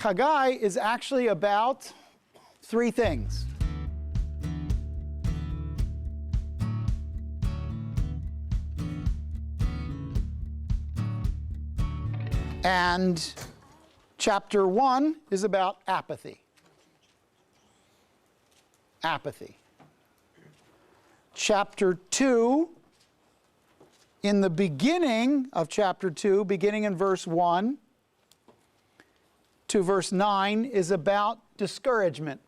Haggai is actually about three things. And chapter 1 is about apathy. Apathy. Chapter 2, in the beginning of chapter 2, beginning in verse 1 to verse 9, is about discouragement.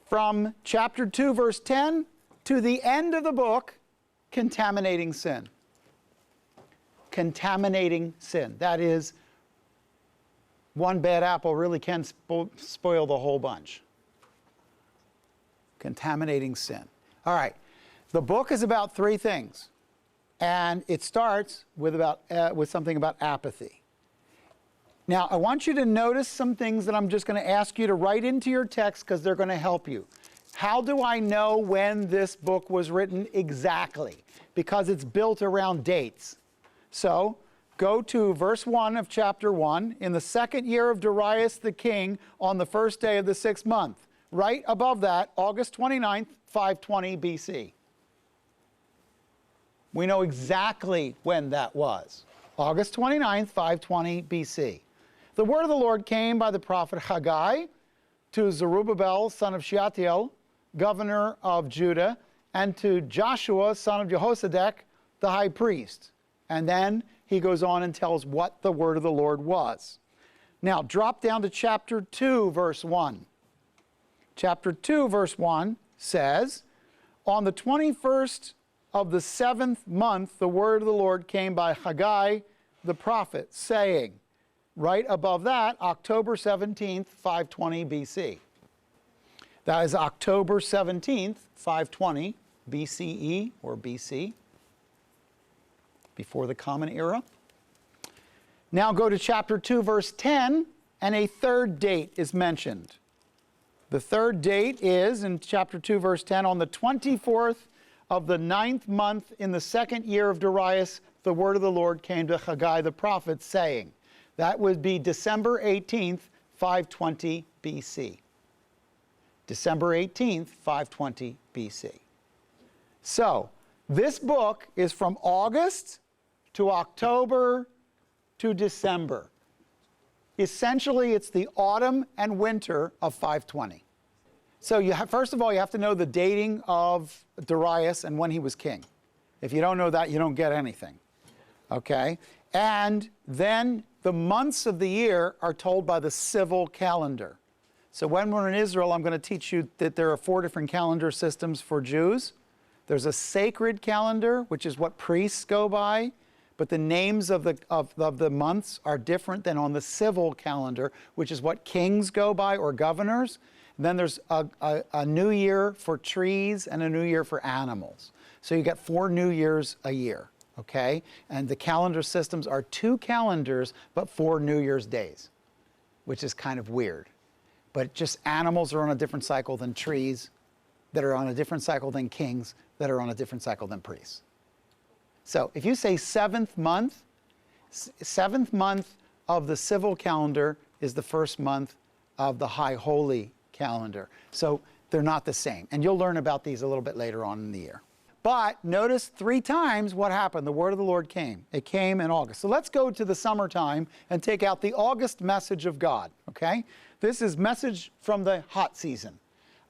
From chapter 2, verse 10 to the end of the book, contaminating sin. Contaminating sin. That is, one bad apple really can spoil the whole bunch. Contaminating sin. All right. The book is about three things, and it starts with something about apathy. Now, I want you to notice some things that I'm just going to ask you to write into your text because they're going to help you. How do I know when this book was written exactly? Because it's built around dates. So, go to verse 1 of chapter 1. In the second year of Darius the king, on the first day of the 6th month. Right above that, August 29th, 520 BC. We know exactly when that was. August 29th, 520 BC. The word of the Lord came by the prophet Haggai to Zerubbabel, son of Shealtiel, governor of Judah, and to Joshua, son of Jehozadak, the high priest. And then he goes on and tells what the word of the Lord was. Now, drop down to chapter 2, verse 1. Chapter 2, verse 1 says, on the 21st of the 7th month, the word of the Lord came by Haggai the prophet, saying, right above that, October 17th, 520 BC. That is October 17th, 520 BCE or BC, before the Common Era. Now go to chapter 2, verse 10, and a third date is mentioned. The third date is, in chapter 2, verse 10, on the 24th of the 9th month in the second year of Darius, the word of the Lord came to Haggai the prophet, saying, that would be December 18th, 520 BC. December 18th, 520 BC. So, this book is from August to October to December. Essentially, it's the autumn and winter of 520. So first of all, you have to know the dating of Darius and when he was king. If you don't know that, you don't get anything. Okay? And then the months of the year are told by the civil calendar. So when we're in Israel, I'm going to teach you that there are 4 different calendar systems for Jews. There's a sacred calendar, which is what priests go by, but the names of the months are different than on the civil calendar, which is what kings go by or governors. And then there's a new year for trees and a new year for animals. So you get 4 new years a year, okay? And the calendar systems are 2 calendars, but 4 New Year's days, which is kind of weird. But just animals are on a different cycle than trees, that are on a different cycle than kings, that are on a different cycle than priests. So if you say 7th month of the civil calendar is the first month of the high holy calendar. So they're not the same. And you'll learn about these a little bit later on in the year. But notice 3 times what happened. The word of the Lord came. It came in August. So let's go to the summertime and take out the August message of God, okay? This is message from the hot season.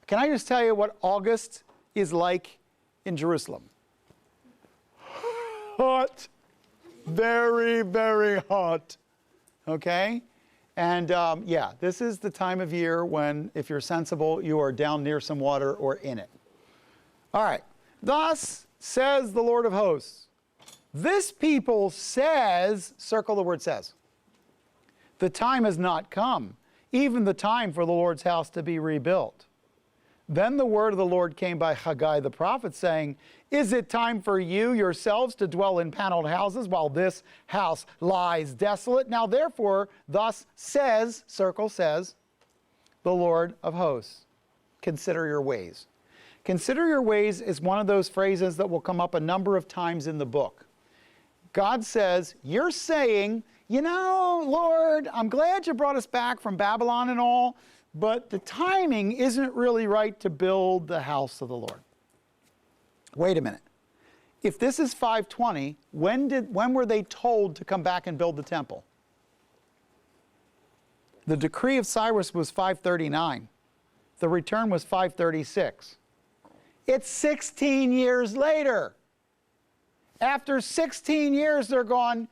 Can I just tell you what August is like in Jerusalem? Hot. Very, very hot. Okay? And yeah, this is the time of year when, if you're sensible, you are down near some water or in it. All right. Thus says the Lord of hosts, this people says, circle the word says, the time has not come, even the time for the Lord's house to be rebuilt. Then the word of the Lord came by Haggai the prophet, saying, is it time for you yourselves to dwell in paneled houses while this house lies desolate? Now therefore, thus says, circle says, the Lord of hosts, consider your ways. Consider your ways is one of those phrases that will come up a number of times in the book. God says, you're saying you know, Lord, I'm glad you brought us back from Babylon and all, but the timing isn't really right to build the house of the Lord. Wait a minute. If this is 520, when were they told to come back and build the temple? The decree of Cyrus was 539. The return was 536. It's 16 years later. After 16 years, they're going,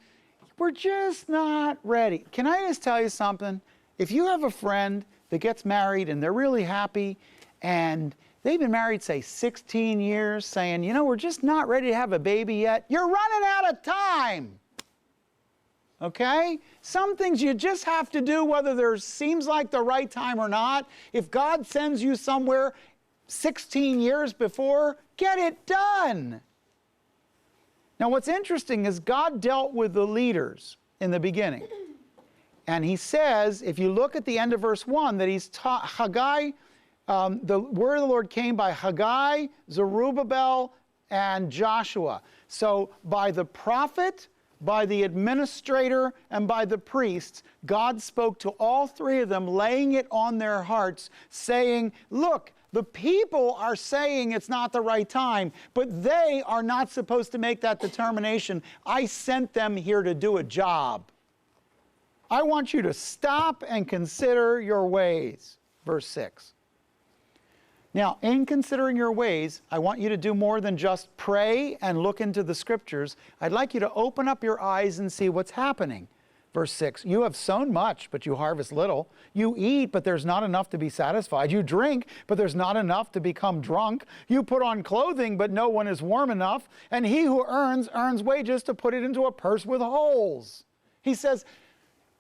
we're just not ready. Can I just tell you something? If you have a friend that gets married and they're really happy and they've been married, say, 16 years, saying, you know, we're just not ready to have a baby yet, you're running out of time. Okay? Some things you just have to do whether there seems like the right time or not. If God sends you somewhere 16 years before, get it done. Now what's interesting is God dealt with the leaders in the beginning. And he says, if you look at the end of verse 1, that he's taught Haggai, the word of the Lord came by Haggai, Zerubbabel, and Joshua. So by the prophet, by the administrator, and by the priests, God spoke to all three of them, laying it on their hearts, saying, look, the people are saying it's not the right time, but they are not supposed to make that determination. I sent them here to do a job. I want you to stop and consider your ways. Verse 6. Now, in considering your ways, I want you to do more than just pray and look into the scriptures. I'd like you to open up your eyes and see what's happening. Verse 6, you have sown much, but you harvest little. You eat, but there's not enough to be satisfied. You drink, but there's not enough to become drunk. You put on clothing, but no one is warm enough. And he who earns wages to put it into a purse with holes. He says,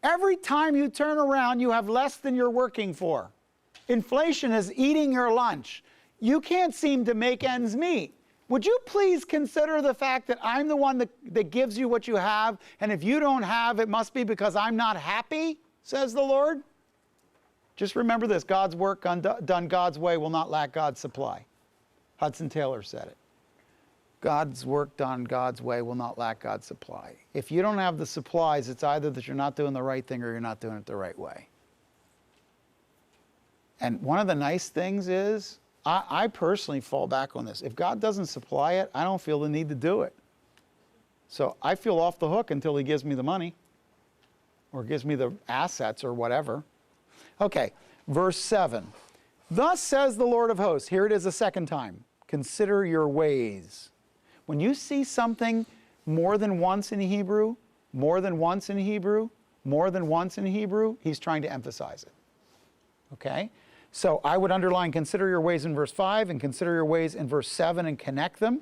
every time you turn around, you have less than you're working for. Inflation is eating your lunch. You can't seem to make ends meet. Would you please consider the fact that I'm the one that gives you what you have, and if you don't have, it must be because I'm not happy, says the Lord? Just remember this, God's work done God's way will not lack God's supply. Hudson Taylor said it. God's work done God's way will not lack God's supply. If you don't have the supplies, it's either that you're not doing the right thing or you're not doing it the right way. And one of the nice things is, I personally fall back on this. If God doesn't supply it, I don't feel the need to do it. So I feel off the hook until he gives me the money or gives me the assets or whatever. Okay, verse 7. Thus says the Lord of hosts. Here it is a second time. Consider your ways. When you see something more than once in Hebrew, more than once in Hebrew, more than once in Hebrew, he's trying to emphasize it. Okay? So I would underline consider your ways in verse 5 and consider your ways in verse 7 and connect them.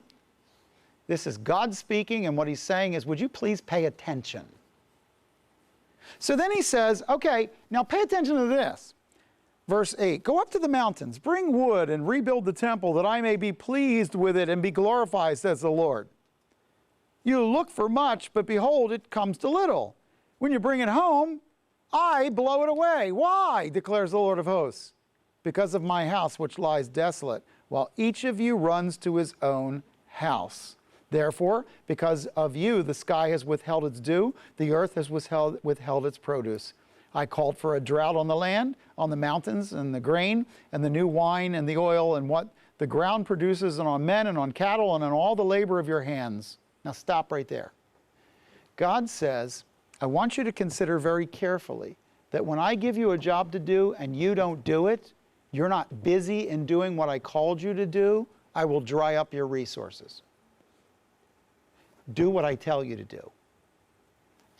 This is God speaking, and what he's saying is, would you please pay attention? So then he says, okay, now pay attention to this. Verse 8, go up to the mountains, bring wood and rebuild the temple that I may be pleased with it and be glorified, says the Lord. You look for much, but behold, it comes to little. When you bring it home, I blow it away. Why? Declares the Lord of hosts. Because of my house which lies desolate, while each of you runs to his own house. Therefore, because of you, the sky has withheld its dew, the earth has withheld its produce. I called for a drought on the land, on the mountains, and the grain, and the new wine, and the oil, and what the ground produces, and on men, and on cattle, and on all the labor of your hands. Now stop right there. God says, I want you to consider very carefully that when I give you a job to do and you don't do it, you're not busy in doing what I called you to do, I will dry up your resources. Do what I tell you to do.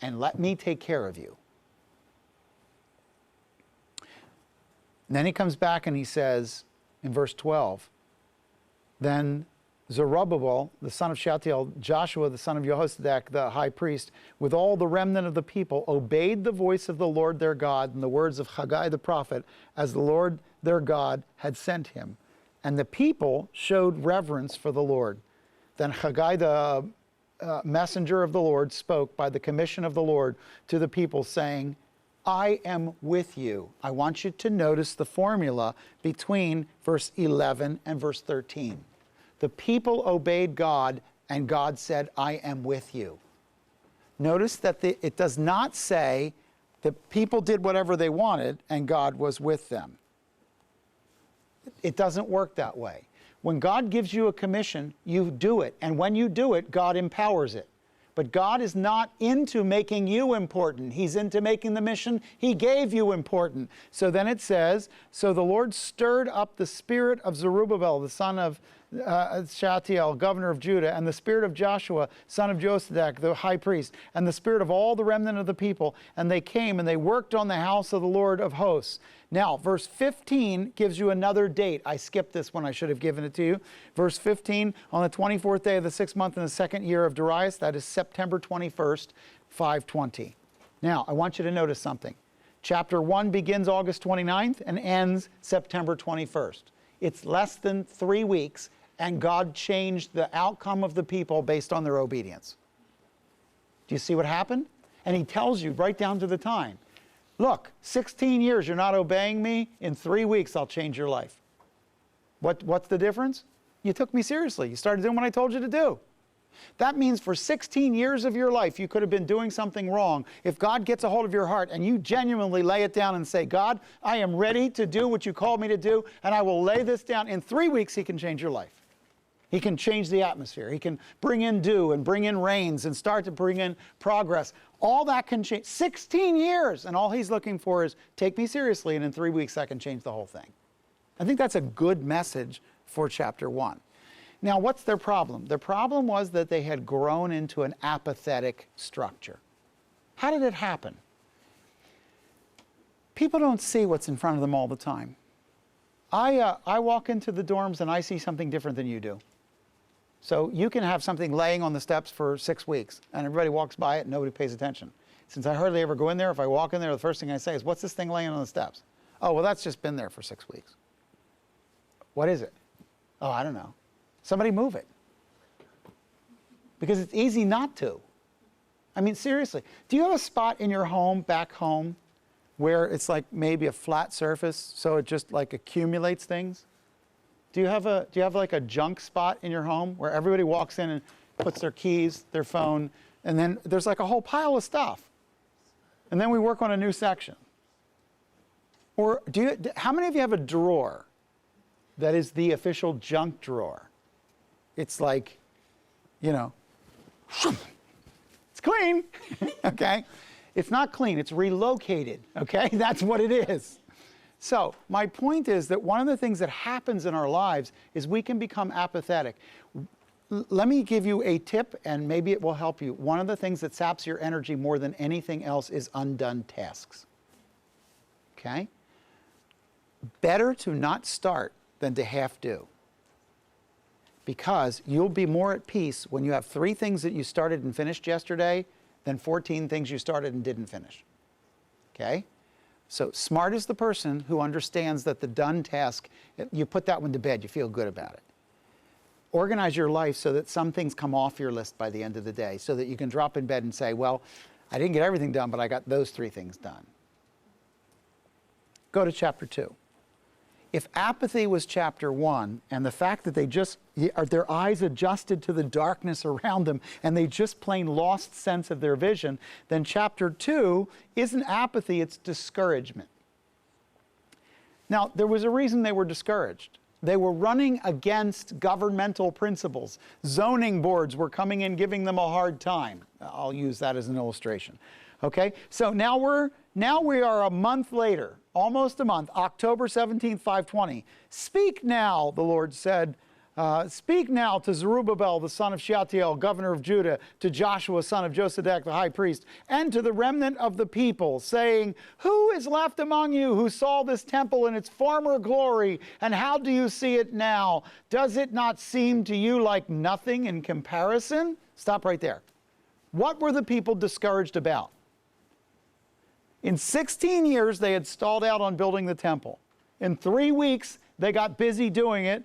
And let me take care of you. And then he comes back and he says in verse 12, then Zerubbabel, the son of Shealtiel, Joshua, the son of Jehozadak, the high priest, with all the remnant of the people, obeyed the voice of the Lord their God and the words of Haggai the prophet, as the Lord their God had sent him. And the people showed reverence for the Lord. Then Haggai the messenger of the Lord spoke by the commission of the Lord to the people, saying, I am with you. I want you to notice the formula between verse 11 and verse 13. The people obeyed God, and God said, I am with you. Notice that it does not say that people did whatever they wanted and God was with them. It doesn't work that way. When God gives you a commission, you do it. And when you do it, God empowers it. But God is not into making you important. He's into making the mission He gave you important. So then it says, so the Lord stirred up the spirit of Zerubbabel, the son of Shealtiel, governor of Judah, and the spirit of Joshua, son of Josadak, the high priest, and the spirit of all the remnant of the people. And they came and they worked on the house of the Lord of hosts. Now, verse 15 gives you another date. I skipped this one. I should have given it to you. Verse 15, on the 24th day of the 6th month in the 2nd year of Darius, that is September 21st, 520. Now, I want you to notice something. Chapter 1 begins August 29th and ends September 21st. It's less than 3 weeks, and God changed the outcome of the people based on their obedience. Do you see what happened? And He tells you right down to the time. Look, 16 years you're not obeying me. In 3 weeks, I'll change your life. What's the difference? You took me seriously. You started doing what I told you to do. That means for 16 years of your life, you could have been doing something wrong. If God gets a hold of your heart and you genuinely lay it down and say, God, I am ready to do what you called me to do, and I will lay this down. In 3 weeks, He can change your life. He can change the atmosphere. He can bring in dew and bring in rains and start to bring in progress. All that can change. 16 years, and all He's looking for is, take me seriously, and in 3 weeks I can change the whole thing. I think that's a good message for chapter 1. Now, what's their problem? Their problem was that they had grown into an apathetic structure. How did it happen? People don't see what's in front of them all the time. I walk into the dorms and I see something different than you do. So you can have something laying on the steps for 6 weeks, and everybody walks by it and nobody pays attention. Since I hardly ever go in there, if I walk in there, the first thing I say is, what's this thing laying on the steps? Oh, well, that's just been there for 6 weeks. What is it? Oh, I don't know. Somebody move it. Because it's easy not to. I mean, seriously. Do you have a spot in your home, back home, where it's like maybe a flat surface, so it just like accumulates things? Do you have like a junk spot in your home where everybody walks in and puts their keys, their phone, and then there's like a whole pile of stuff? And then we work on a new section. Or how many of you have a drawer that is the official junk drawer? It's like, you know, it's clean, okay? It's not clean, it's relocated, okay? That's what it is. So my point is that one of the things that happens in our lives is we can become apathetic. Let me give you a tip, and maybe it will help you. One of the things that saps your energy more than anything else is undone tasks. Okay? Better to not start than to half do. Because you'll be more at peace when you have 3 things that you started and finished yesterday than 14 things you started and didn't finish. Okay? So smart is the person who understands that the done task, you put that one to bed, you feel good about it. Organize your life so that some things come off your list by the end of the day, so that you can drop in bed and say, well, I didn't get everything done, but I got those 3 things done. Go to chapter 2. If apathy was chapter 1, and the fact that their eyes adjusted to the darkness around them, and they just plain lost sense of their vision, then chapter 2 isn't apathy, it's discouragement. Now, there was a reason they were discouraged. They were running against governmental principles. Zoning boards were coming in giving them a hard time. I'll use that as an illustration. Okay, so now we are a month later, almost a month, October 17th, 520. Speak now, the Lord said. Speak now to Zerubbabel, the son of Shealtiel, governor of Judah, to Joshua, son of Josadak, the high priest, and to the remnant of the people, saying, who is left among you who saw this temple in its former glory, and how do you see it now? Does it not seem to you like nothing in comparison? Stop right there. What were the people discouraged about? In 16 years, they had stalled out on building the temple. In 3 weeks, they got busy doing it.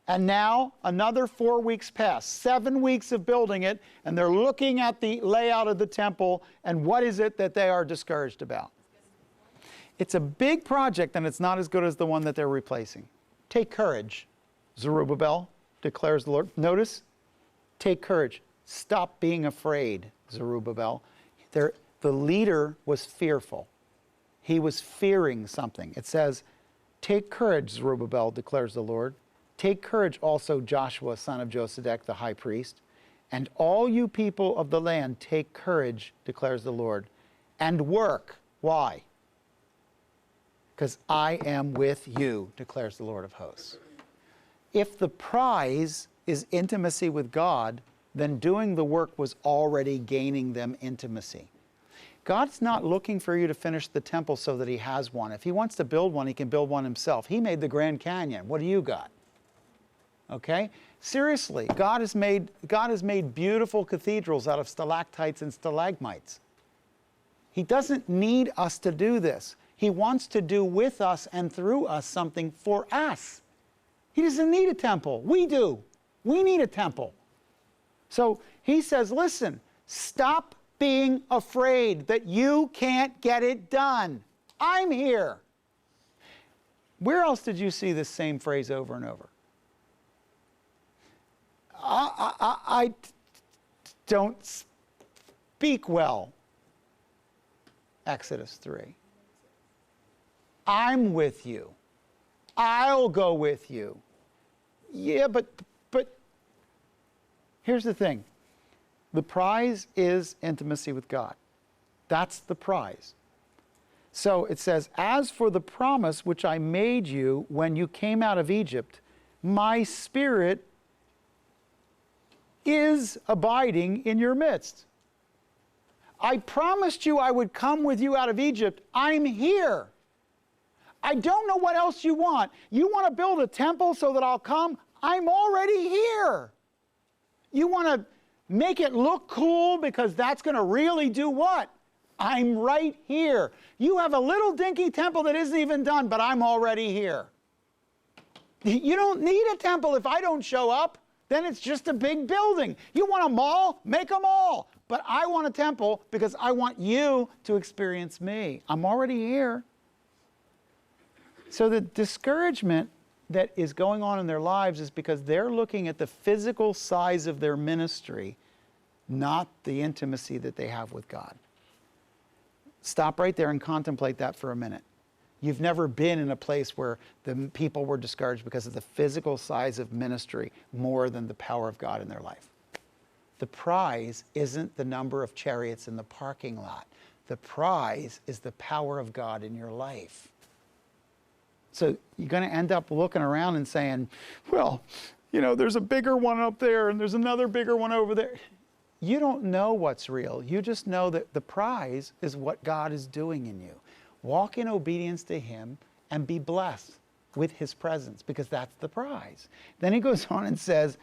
And now another 4 weeks pass, 7 weeks of building it, and they're looking at the layout of the temple, and what is it that they are discouraged about? It's a big project, and it's not as good as the one that they're replacing. Take courage, Zerubbabel, declares the Lord. Notice, take courage. Stop being afraid, Zerubbabel. The leader was fearful. He was fearing something. It says, "Take courage, Zerubbabel," declares the Lord. "Take courage also, Joshua, son of Josedek, the high priest. And all you people of the land, take courage," declares the Lord, "and work." Why? Because I am with you, declares the Lord of hosts. If the prize is intimacy with God, then doing the work was already gaining them intimacy. God's not looking for you to finish the temple so that he has one. If he wants to build one, he can build one himself. He made the Grand Canyon. What do you got? Okay? Seriously, God has made beautiful cathedrals out of stalactites and stalagmites. He doesn't need us to do this. He wants to do with us and through us something for us. He doesn't need a temple. We do. We need a temple. So he says, listen, stop being afraid that you can't get it done. I'm here. Where else did you see this same phrase over and over? I don't speak well. Exodus 3. I'm with you. I'll go with you. Yeah, but here's the thing. The prize is intimacy with God. That's the prize. So it says, "As for the promise which I made you when you came out of Egypt, my Spirit is abiding in your midst." I promised you I would come with you out of Egypt. I'm here. I don't know what else you want. You want to build a temple so that I'll come? I'm already here. You want to make it look cool because that's going to really do what? I'm right here. You have a little dinky temple that isn't even done, but I'm already here. You don't need a temple if I don't show up. Then it's just a big building. You want a mall? Make a mall. But I want a temple because I want you to experience me. I'm already here. So the discouragement that is going on in their lives is because they're looking at the physical size of their ministry, not the intimacy that they have with God. Stop right there and contemplate that for a minute. You've never been in a place where the people were discouraged because of the physical size of ministry more than the power of God in their life. The prize isn't the number of chariots in the parking lot. The prize is the power of God in your life. So you're going to end up looking around and saying, well, you know, there's a bigger one up there and there's another bigger one over there. You don't know what's real. You just know that the prize is what God is doing in you. Walk in obedience to him and be blessed with his presence, because that's the prize. Then he goes on and says,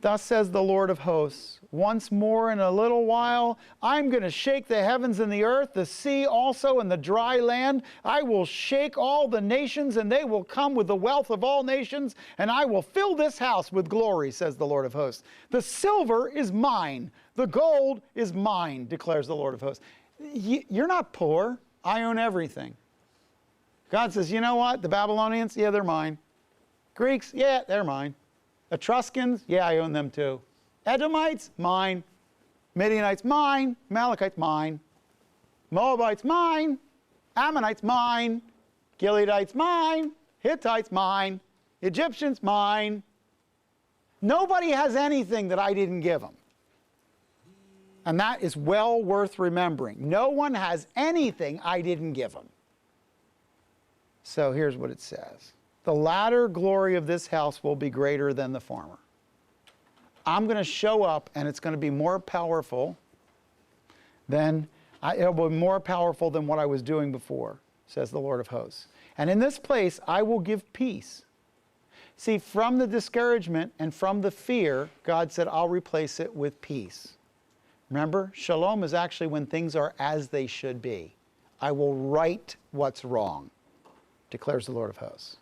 "Thus says the Lord of hosts, once more in a little while, I'm going to shake the heavens and the earth, the sea also and the dry land. I will shake all the nations, and they will come with the wealth of all nations, and I will fill this house with glory, says the Lord of hosts. The silver is mine. The gold is mine, declares the Lord of hosts." You're not poor. I own everything. God says, you know what? The Babylonians, yeah, they're mine. Greeks, yeah, they're mine. Etruscans, yeah, I own them too. Edomites, mine. Midianites, mine. Amalekites, mine. Moabites, mine. Ammonites, mine. Gileadites, mine. Hittites, mine. Egyptians, mine. Nobody has anything that I didn't give them. And that is well worth remembering. No one has anything I didn't give them. So here's what it says. The latter glory of this house will be greater than the former. I'm going to show up, and it's going to be more powerful than, it'll be more powerful than what I was doing before, says the Lord of hosts. And in this place, I will give peace. See, from the discouragement and from the fear, God said, I'll replace it with peace. Remember, shalom is actually when things are as they should be. I will right what's wrong, declares the Lord of hosts.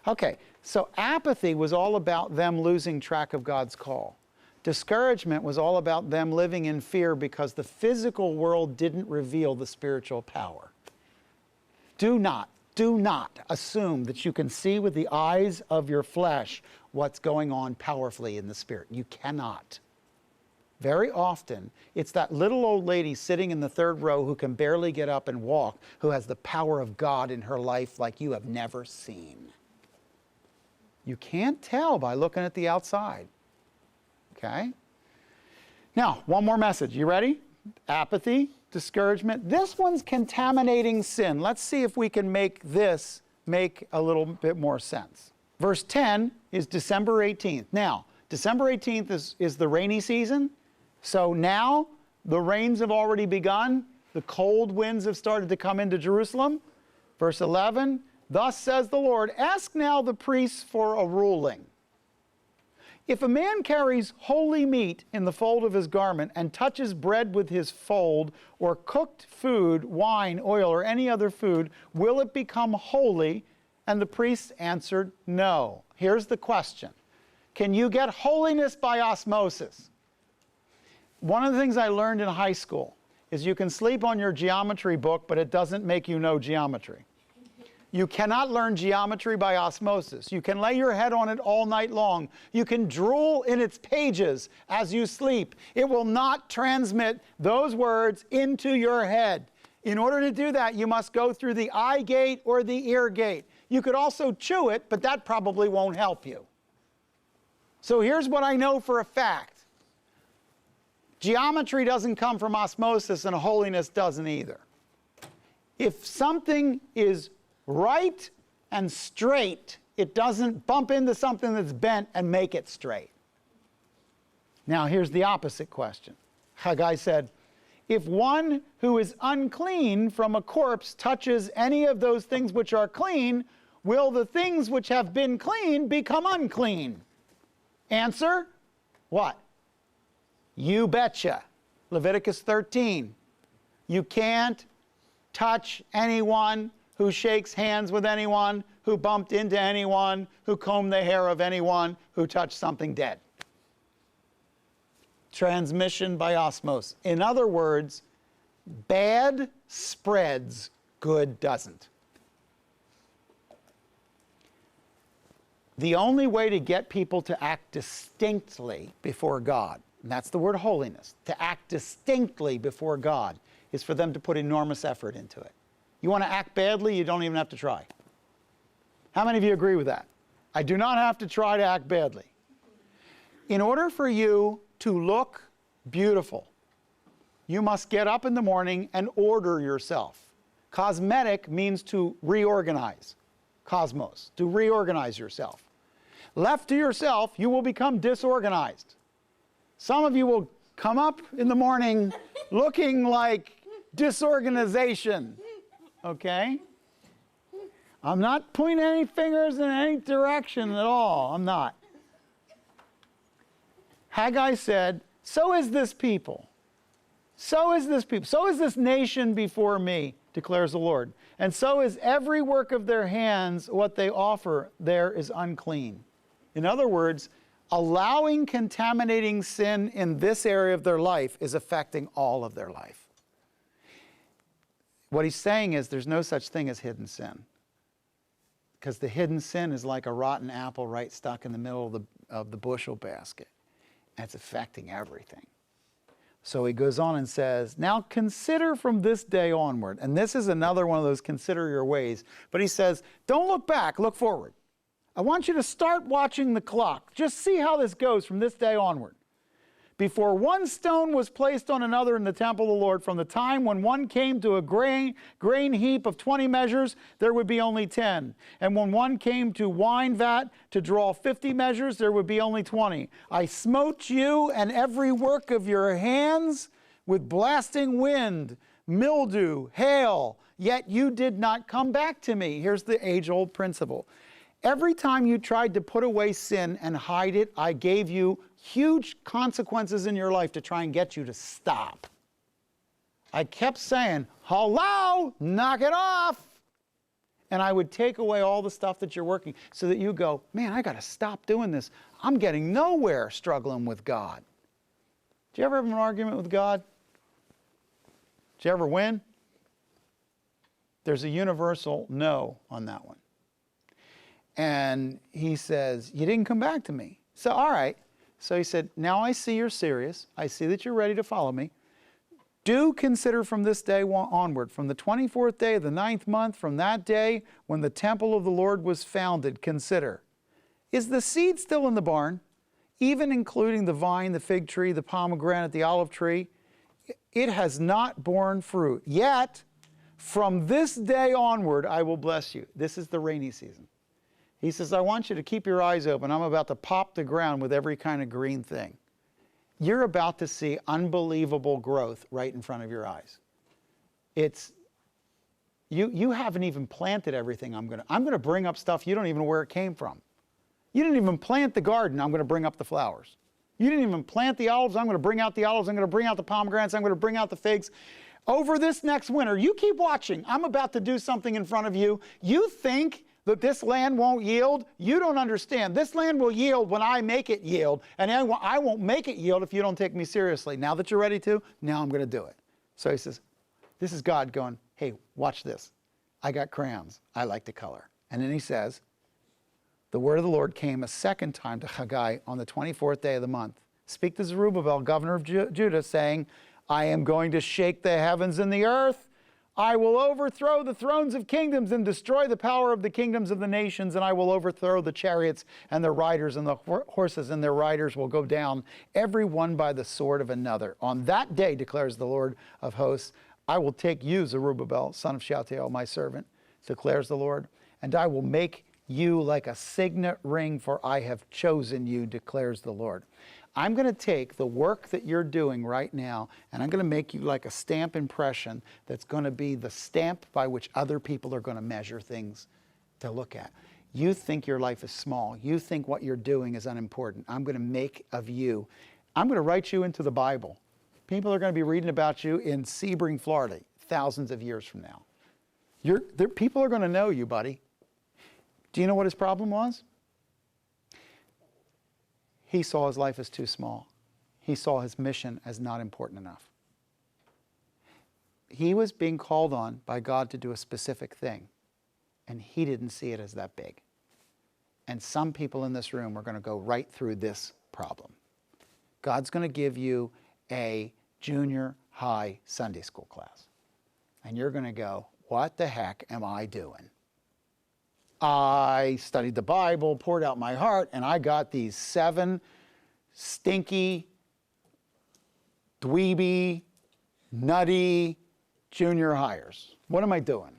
Okay, so apathy was all about them losing track of God's call. Discouragement was all about them living in fear because the physical world didn't reveal the spiritual power. Do not assume that you can see with the eyes of your flesh what's going on powerfully in the spirit. You cannot. very often, it's that little old lady sitting in the third row who can barely get up and walk, who has the power of God in her life like you have never seen. You can't tell by looking at the outside. Okay? Now, one more message. You ready? Apathy, discouragement. This one's contaminating sin. Let's see if we can make this make a little bit more sense. Verse 10 is December 18th. Now, December 18th is the rainy season. So now the rains have already begun. The cold winds have started to come into Jerusalem. Verse 11, thus says the Lord, ask now the priests for a ruling. If a man carries holy meat in the fold of his garment and touches bread with his fold, or cooked food, wine, oil, or any other food, will it become holy? And the priests answered, no. Here's the question. Can you get holiness by osmosis? One of the things I learned in high school is you can sleep on your geometry book, but it doesn't make you know geometry. You cannot learn geometry by osmosis. You can lay your head on it all night long. You can drool in its pages as you sleep. It will not transmit those words into your head. In order to do that, you must go through the eye gate or the ear gate. You could also chew it, but that probably won't help you. So here's what I know for a fact. Geometry doesn't come from osmosis, and holiness doesn't either. If something is right and straight, it doesn't bump into something that's bent and make it straight. Now here's the opposite question. Haggai said, if one who is unclean from a corpse touches any of those things which are clean, will the things which have been clean become unclean? Answer, what? You betcha. Leviticus 13. You can't touch anyone who shakes hands with anyone, who bumped into anyone, who combed the hair of anyone, who touched something dead. Transmission by osmosis. In other words, bad spreads, good doesn't. The only way to get people to act distinctly before God, and that's the word holiness, to act distinctly before God, is for them to put enormous effort into it. You want to act badly, you don't even have to try. How many of you agree with that? I do not have to try to act badly. In order for you to look beautiful, you must get up in the morning and order yourself. Cosmetic means to reorganize. Cosmos, to reorganize yourself. Left to yourself, you will become disorganized. Some of you will come up in the morning looking like disorganization. Okay? I'm not pointing any fingers in any direction at all. I'm not. Haggai said, so is this people. So is this people. So is this nation before me, declares the Lord. And so is every work of their hands, what they offer there is unclean. In other words, allowing contaminating sin in this area of their life is affecting all of their life. What he's saying is there's no such thing as hidden sin. Because the hidden sin is like a rotten apple right stuck in the middle of the bushel basket. And it's affecting everything. So he goes on and says, now consider from this day onward. And this is another one of those consider your ways. But he says, don't look back, look forward. I want you to start watching the clock. Just see how this goes from this day onward. Before one stone was placed on another in the temple of the Lord, from the time when one came to a grain heap of 20 measures, there would be only 10. And when one came to wine vat to draw 50 measures, there would be only 20. I smote you and every work of your hands with blasting wind, mildew, hail, yet you did not come back to me. Here's the age-old principle. Every time you tried to put away sin and hide it, I gave you huge consequences in your life to try and get you to stop. I kept saying, hello, knock it off. And I would take away all the stuff that you're working so that you go, man, I got to stop doing this. I'm getting nowhere struggling with God. Did you ever have an argument with God? Did you ever win? There's a universal no on that one. And he says, you didn't come back to me. So, all right, So he said, now I see you're serious. I see that you're ready to follow me. Do consider from this day onward, from the 24th day of the 9th month, from that day when the temple of the Lord was founded, consider, is the seed still in the barn, even including the vine, the fig tree, the pomegranate, the olive tree? It has not borne fruit. Yet, from this day onward, I will bless you. This is the rainy season. He says, I want you to keep your eyes open. I'm about to pop the ground with every kind of green thing. You're about to see unbelievable growth right in front of your eyes. It's, you haven't even planted everything I'm going to bring up stuff you don't even know where it came from. You didn't even plant the garden, I'm going to bring up the flowers. You didn't even plant the olives, I'm going to bring out the olives, I'm going to bring out the pomegranates, I'm going to bring out the figs. Over this next winter, you keep watching. I'm about to do something in front of you. You think that this land won't yield? You don't understand. This land will yield when I make it yield, and I won't make it yield if you don't take me seriously. Now that you're ready to, now I'm going to do it. So he says, this is God going, hey, watch this. I got crayons. I like to color. And then he says, the word of the Lord came a second time to Haggai on the 24th day of the month. Speak to Zerubbabel, governor of Judah, saying, I am going to shake the heavens and the earth. I will overthrow the thrones of kingdoms and destroy the power of the kingdoms of the nations, and I will overthrow the chariots and their riders, and the horses and their riders will go down, every one by the sword of another. On that day, declares the Lord of hosts, I will take you, Zerubbabel, son of Shealtiel, my servant, declares the Lord, and I will make you like a signet ring, for I have chosen you, declares the Lord. I'm going to take the work that you're doing right now, and I'm going to make you like a stamp impression that's going to be the stamp by which other people are going to measure things to look at. You think your life is small. You think what you're doing is unimportant. I'm going to make of you. I'm going to write you into the Bible. People are going to be reading about you in Sebring, Florida, thousands of years from now. People are going to know you, buddy. Do you know what his problem was? He saw his life as too small. He saw his mission as not important enough. He was being called on by God to do a specific thing, and he didn't see it as that big. And some people in this room are going to go right through this problem. God's going to give you a junior high Sunday school class, and you're going to go, what the heck am I doing? I studied the Bible, poured out my heart, and I got these 7 stinky, dweeby, nutty junior hires. What am I doing?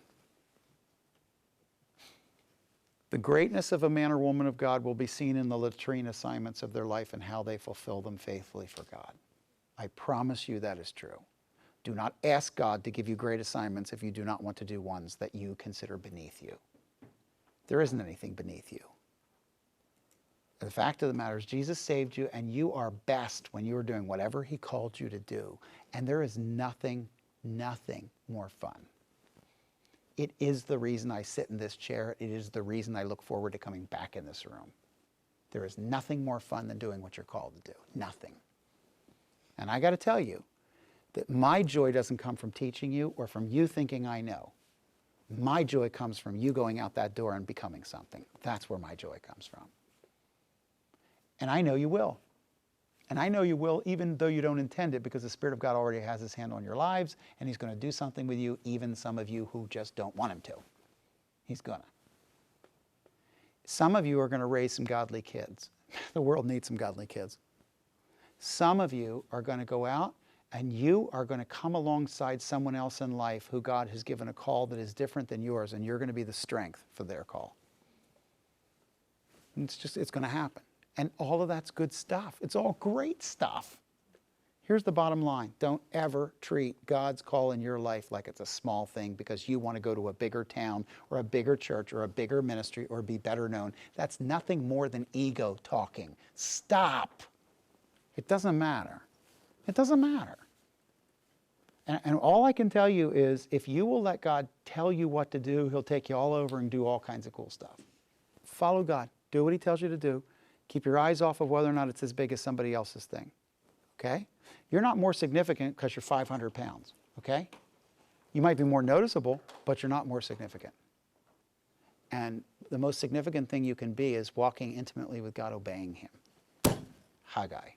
The greatness of a man or woman of God will be seen in the latrine assignments of their life and how they fulfill them faithfully for God. I promise you that is true. Do not ask God to give you great assignments if you do not want to do ones that you consider beneath you. There isn't anything beneath you. The fact of the matter is Jesus saved you, and you are best when you are doing whatever he called you to do. And there is nothing more fun. It is the reason I sit in this chair. It is the reason I look forward to coming back in this room. There is nothing more fun than doing what you're called to do. Nothing. And I got to tell you that my joy doesn't come from teaching you or from you thinking I know. My joy comes from you going out that door and becoming something. That's where my joy comes from. And I know you will. And I know you will even though you don't intend it, because the Spirit of God already has his hand on your lives, and he's going to do something with you, even some of you who just don't want him to. He's going to. Some of you are going to raise some godly kids. The world needs some godly kids. Some of you are going to go out and you are going to come alongside someone else in life who God has given a call that is different than yours, and you're going to be the strength for their call. And it's going to happen. And all of that's good stuff. It's all great stuff. Here's the bottom line. Don't ever treat God's call in your life like it's a small thing because you want to go to a bigger town or a bigger church or a bigger ministry or be better known. That's nothing more than ego talking. Stop. It doesn't matter. It doesn't matter. And all I can tell you is if you will let God tell you what to do, he'll take you all over and do all kinds of cool stuff. Follow God. Do what he tells you to do. Keep your eyes off of whether or not it's as big as somebody else's thing. Okay? You're not more significant because you're 500 pounds. Okay? You might be more noticeable, but you're not more significant. And the most significant thing you can be is walking intimately with God, obeying him. Haggai.